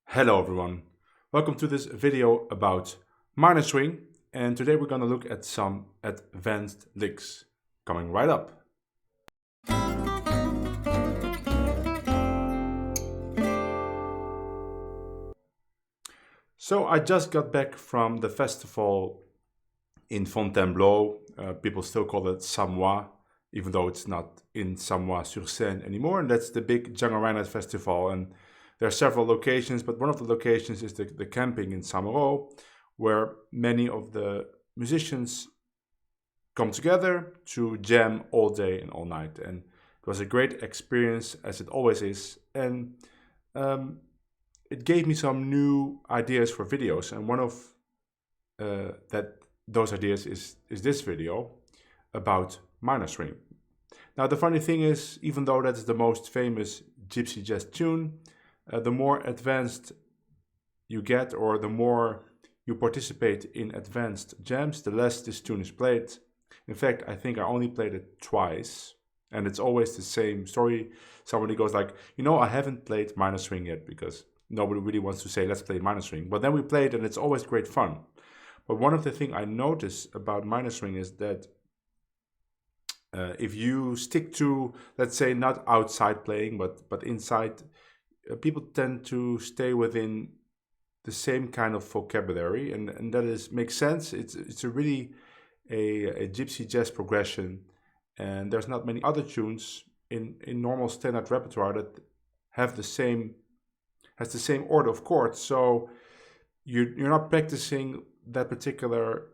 Hello everyone, welcome to this video about minor swing, and today we're going to look at some advanced licks coming right up. So I just got back from the festival in Fontainebleau. People still call it Samoa, even though it's not in Samoa-sur-Seine anymore, and that's the big Django festival. And there are several locations, but one of the locations is the camping in Saint-Malo, where many of the musicians come together to jam all day and all night. And it was a great experience, as it always is. And it gave me some new ideas for videos. And one of those ideas is this video about minor swing. Now, the funny thing is, even though that's the most famous gypsy jazz tune, the more advanced you get, or the more you participate in advanced jams, the less this tune is played. In fact, I think I only played it twice, and it's always the same story. Somebody goes like, I haven't played minor swing yet, because nobody really wants to say, let's play minor swing. But then we played, and it's always great fun. But one of the things I notice about minor swing is that if you stick to, let's say, not outside playing, but inside, people tend to stay within the same kind of vocabulary, and that makes sense. It's a really a gypsy jazz progression, and there's not many other tunes in normal standard repertoire that has the same order of chords. So you're not practicing that particular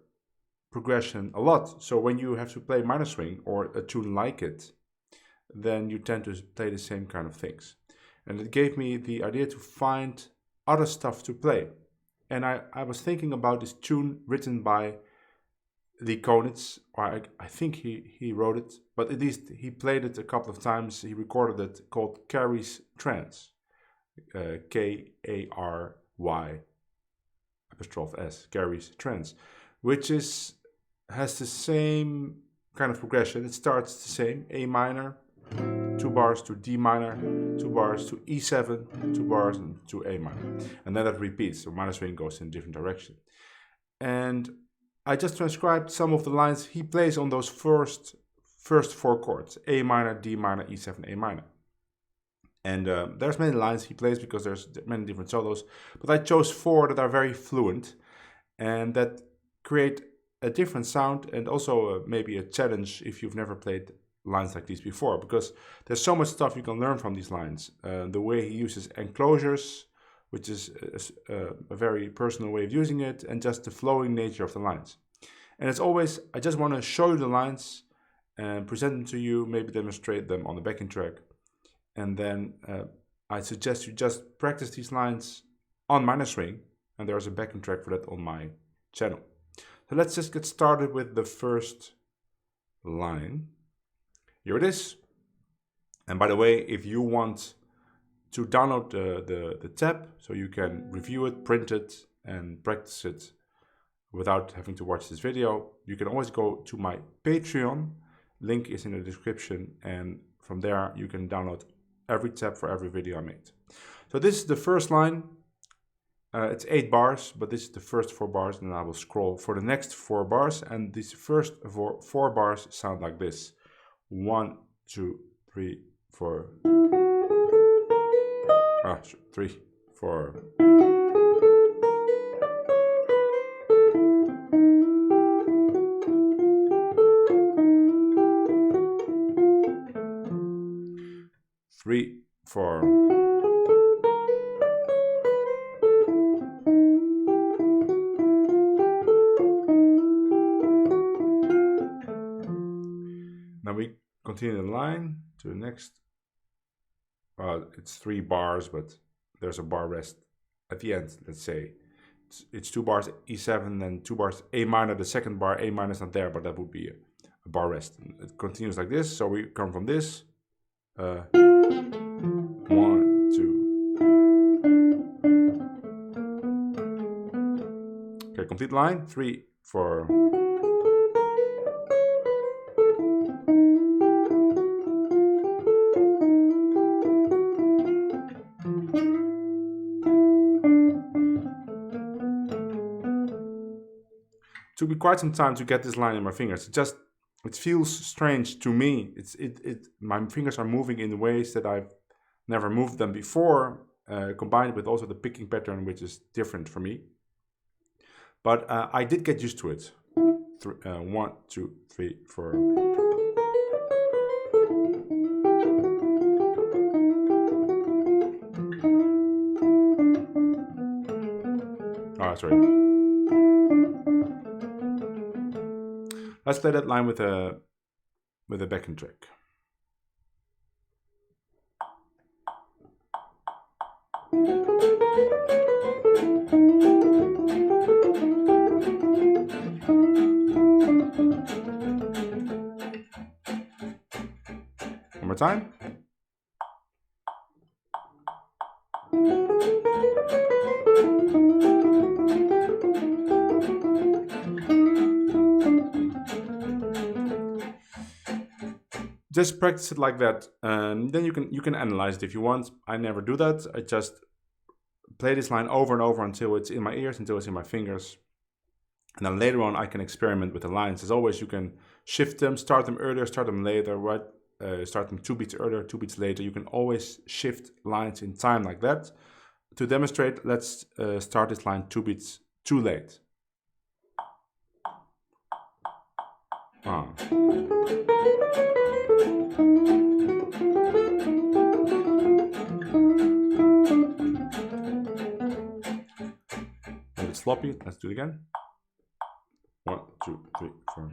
progression a lot. So when you have to play minor swing or a tune like it, then you tend to play the same kind of things. And it gave me the idea to find other stuff to play. And I was thinking about this tune written by Lee Konitz, or I think he wrote it, but at least he played it a couple of times. He recorded it, called Carey's Trance, K-A-R-Y''S, Carey's Trance, which has the same kind of progression. It starts the same, A minor, 2 bars to D minor, 2 bars to E7, 2 bars to A minor. And then that repeats, so minor swing goes in a different direction. And I just transcribed some of the lines he plays on those first 4 chords, A minor, D minor, E7, A minor. And there's many lines he plays because there's many different solos, but I chose 4 that are very fluent and that create a different sound, and also maybe a challenge if you've never played lines like these before, because there's so much stuff you can learn from these lines. The way he uses enclosures, which is a very personal way of using it, and just the flowing nature of the lines. And it's always, I just want to show you the lines and present them to you, maybe demonstrate them on the backing track. And then I suggest you just practice these lines on minor swing, and there's a backing track for that on my channel. So let's just get started with the first line. Here it is. And by the way, if you want to download the tab so you can review it, print it, and practice it without having to watch this video, you can always go to my Patreon. Link is in the description, and from there you can download every tab for every video I made. So this is the first line. It's 8 bars, but this is the first 4 bars, and I will scroll for the next 4 bars, and these first 4 bars sound like this. 1, 2, 3, 4. 3, 4. Three, 4. Now we continue the line to the next. It's 3 bars, but there's a bar rest at the end. Let's say it's 2 bars E7, then 2 bars A minor. The second bar A minor is not there, but that would be a bar rest. And it continues like this. So we come from this. 1, 2. Okay, complete line. 3, 4. Took me quite some time to get this line in my fingers. It feels strange to me. My fingers are moving in ways that I've never moved them before, combined with also the picking pattern, which is different for me. But I did get used to it. 1, 2, 3, 4. Sorry. Let's play that line with a backing track. One more time. Just practice it like that, and then you can analyze it if you want. I never do that. I just play this line over and over until it's in my ears, until it's in my fingers. And then later on I can experiment with the lines. As always, you can shift them, start them earlier, start them later, right? Start them 2 beats earlier, 2 beats later. You can always shift lines in time like that. To demonstrate, let's start this line 2 beats too late. A bit sloppy. Let's do it again. 1, 2, 3, 4.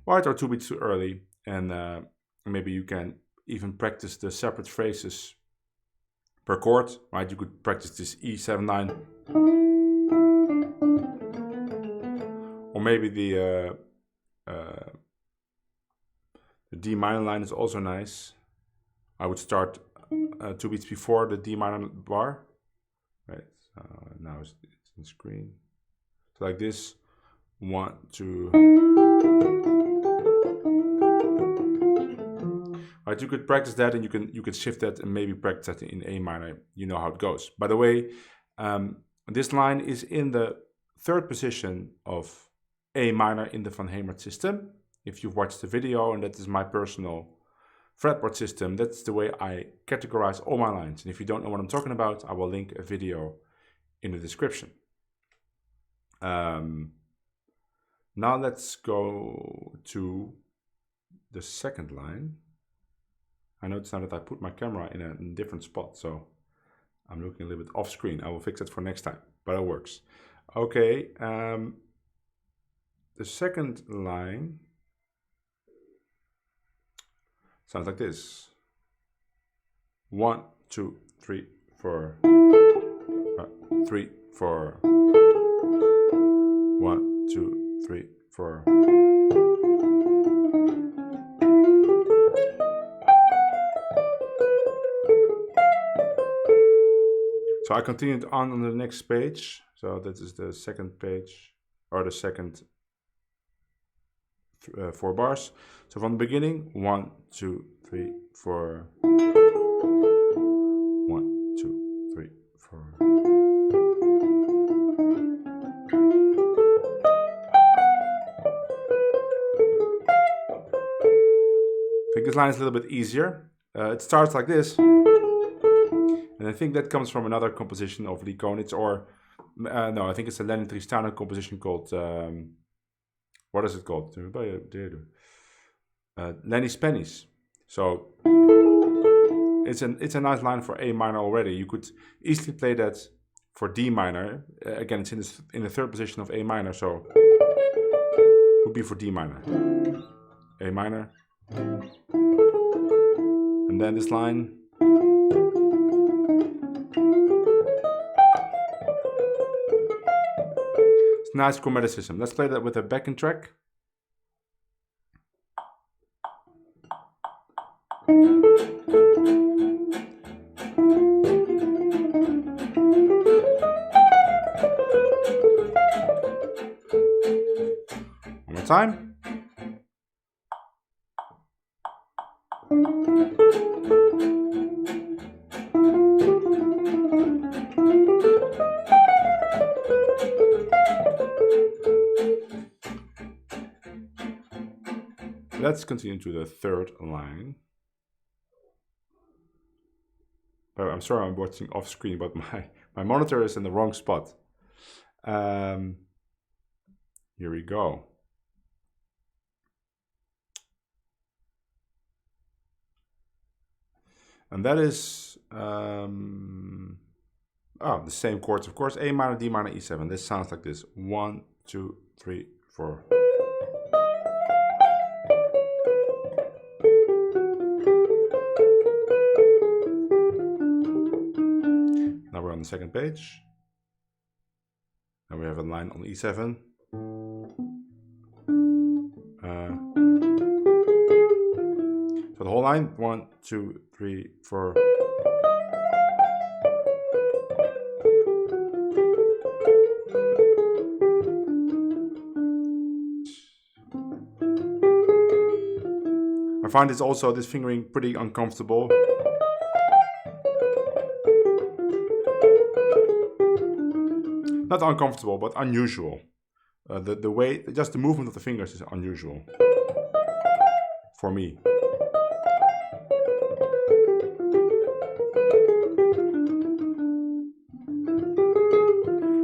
Right, or 2 beats too early, and maybe you can even practice the separate phrases per chord. Right, you could practice this E7-9, or maybe the D minor line is also nice. I would start 2 beats before the D minor bar. Right, now it's on screen. So like this, 1, 2. Right, you could practice that, and you can shift that and maybe practice that in A minor. You know how it goes. By the way, this line is in the 3rd position of A minor in the Van Hemert system. If you've watched the video, and that is my personal fretboard system, that's the way I categorize all my lines. And if you don't know what I'm talking about, I will link a video in the description. Now let's go to the 2nd line. I noticed now that I put my camera in a different spot, so I'm looking a little bit off screen. I will fix it for next time, but it works. Okay, the 2nd line sounds like this. 1, 2, 3, 4. 3, 4. 1, 2, 3, 4. So I continued on the next page. So that is the second page, or the second 4 bars. So from the beginning, 1, 2, 3, 4. 1, 2, 3, 4. I think this line is a little bit easier. It starts like this. And I think that comes from another composition of Lee Konitz, or no, I think it's a Lenny Tristano composition called, what is it called? Lenny's Pennies. So it's a nice line for A minor already. You could easily play that for D minor. Again, it's in the third position of A minor, so it would be for D minor. A minor. And then this line. It's nice chromaticism. Let's play that with a backing track. One more time. Let's continue to the third line. But I'm sorry I'm watching off screen, but my monitor is in the wrong spot. Here we go. And that is the same chords, of course. A minor, D minor, E7. This sounds like this. 1, 2, 3, 4. Now we're on the second page. Now we have a line on E7. So the whole line, 1, 2, 3, 4. I find this fingering pretty uncomfortable. Not uncomfortable, but unusual. The way, just the movement of the fingers is unusual for me.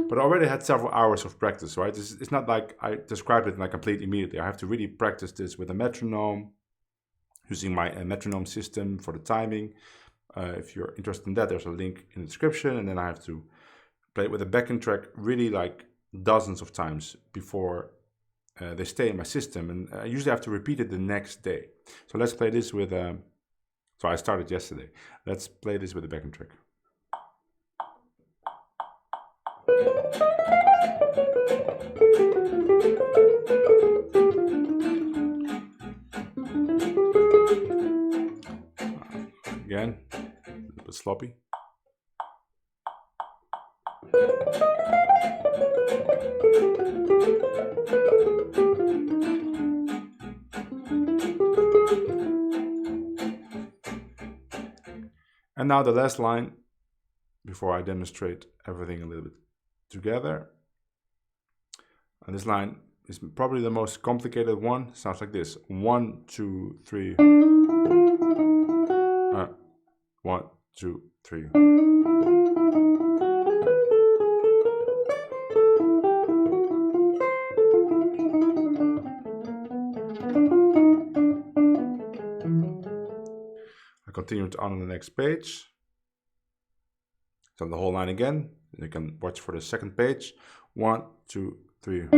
But I already had several hours of practice, right? It's not like I described it and I complete immediately. I have to really practice this with a metronome, using my metronome system for the timing. If you're interested in that, there's a link in the description. And then I have to play it with a backing track really like dozens of times before they stay in my system. And I usually have to repeat it the next day. So let's play this with, so I started yesterday. Let's play this with a backing track. Again, a little bit sloppy. And now the last line, before I demonstrate everything a little bit together. And this line is probably the most complicated one. Sounds like this. 1, 2, 3. 1, 2, 3. I continued on the next page. So the whole line again. You can watch for the second page. 1, 2, 3.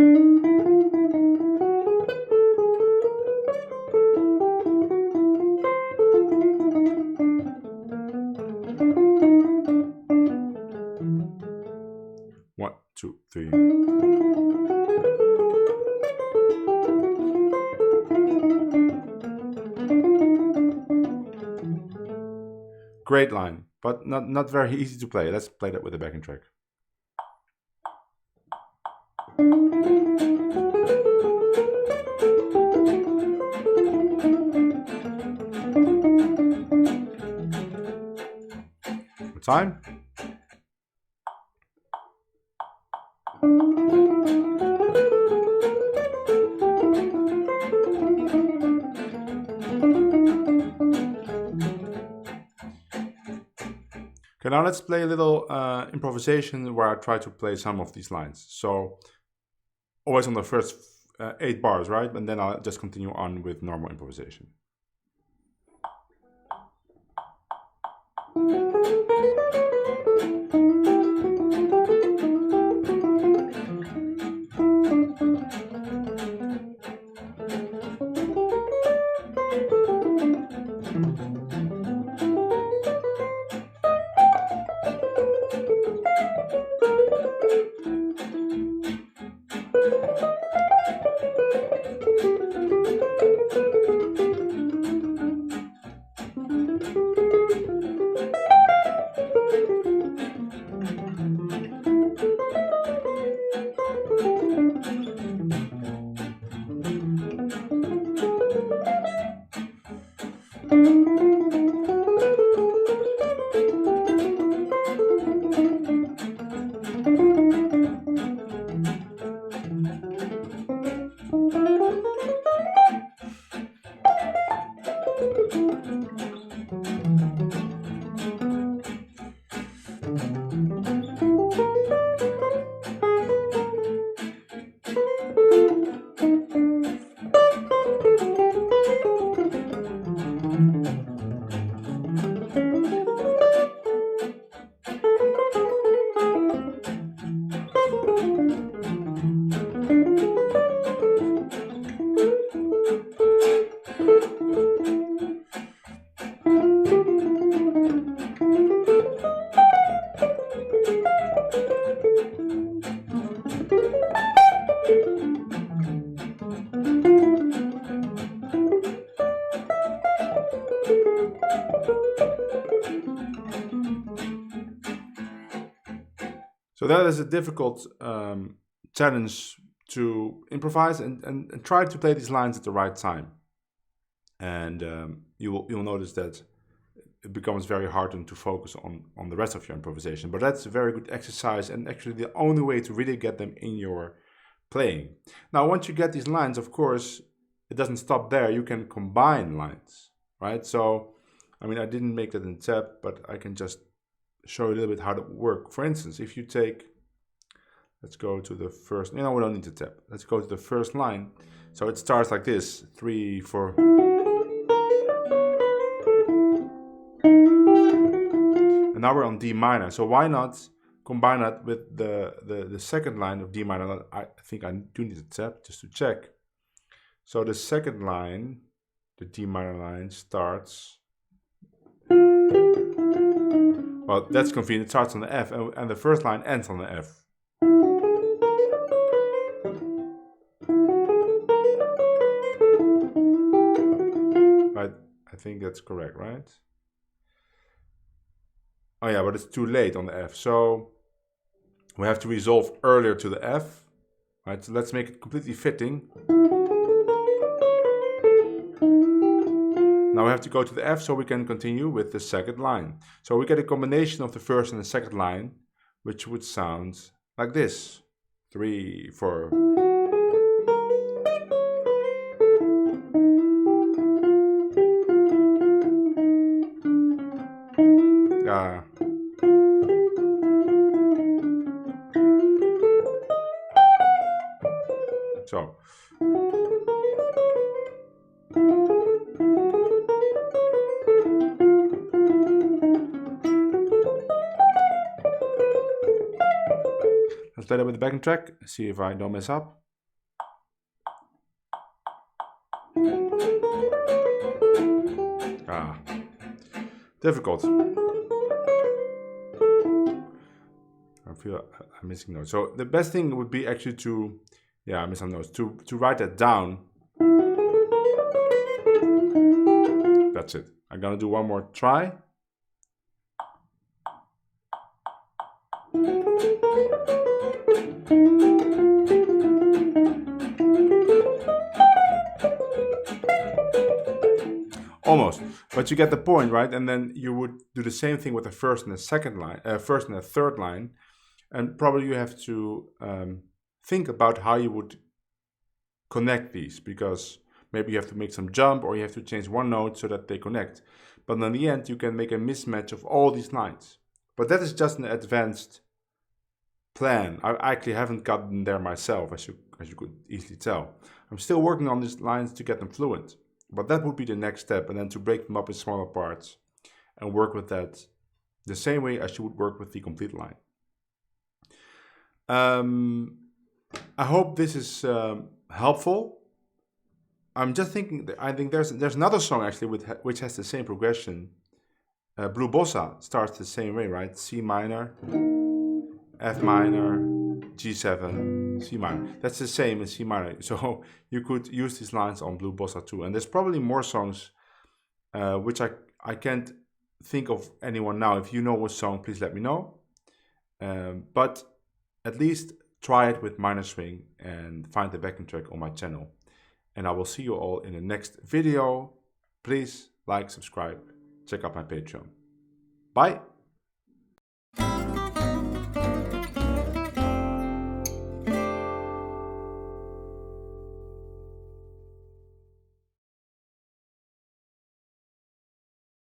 One, two, three. Great line, but not very easy to play. Let's play that with the backing track. More time. Okay, now let's play a little improvisation where I try to play some of these lines. So always on the first 8 bars, right? And then I'll just continue on with normal improvisation. So that is a difficult challenge to improvise and try to play these lines at the right time. And you'll notice that it becomes very hard to focus on the rest of your improvisation. But that's a very good exercise and actually the only way to really get them in your playing. Now, once you get these lines, of course, it doesn't stop there. You can combine lines, right? So, I mean, I didn't make that in tab, but I can just show you a little bit how that works. For instance, if you take, let's go to the first, we don't need to tab. Let's go to the first line. So it starts like this, 3, 4. And now we're on D minor. So why not combine that with the second line of D minor? I think I do need to tab just to check. So the second line, the D minor line, starts. Well, that's convenient. It starts on the F, and the first line ends on the F. Right? I think that's correct, right? Oh yeah, but it's too late on the F. So we have to resolve earlier to the F. Right? So let's make it completely fitting. Now we have to go to the F so we can continue with the second line. So we get a combination of the first and the second line, which would sound like this. 3, 4. So. Let's play that with the backing track, see if I don't mess up. Difficult. I feel I'm missing notes. So the best thing would be actually to, I miss some notes, to write that down. That's it. I'm gonna do one more try. Almost, but you get the point, right? And then you would do the same thing with the first and the second line, first and the third line, and probably you have to think about how you would connect these, because maybe you have to make some jump or you have to change one note so that they connect. But in the end, you can make a mismatch of all these lines. But that is just an advanced plan. I actually haven't gotten there myself, as you could easily tell. I'm still working on these lines to get them fluent. But that would be the next step, and then to break them up in smaller parts and work with that the same way as you would work with the complete line. I hope this is helpful. I'm just thinking, I think there's another song actually which has the same progression. Blue Bossa starts the same way, right? C minor, F minor, G7, C minor. That's the same as C minor. So you could use these lines on Blue Bossa too. And there's probably more songs which I can't think of anyone now. If you know what song, please let me know. But at least try it with minor swing and find the backing track on my channel. And I will see you all in the next video. Please like, subscribe, check out my Patreon. Bye.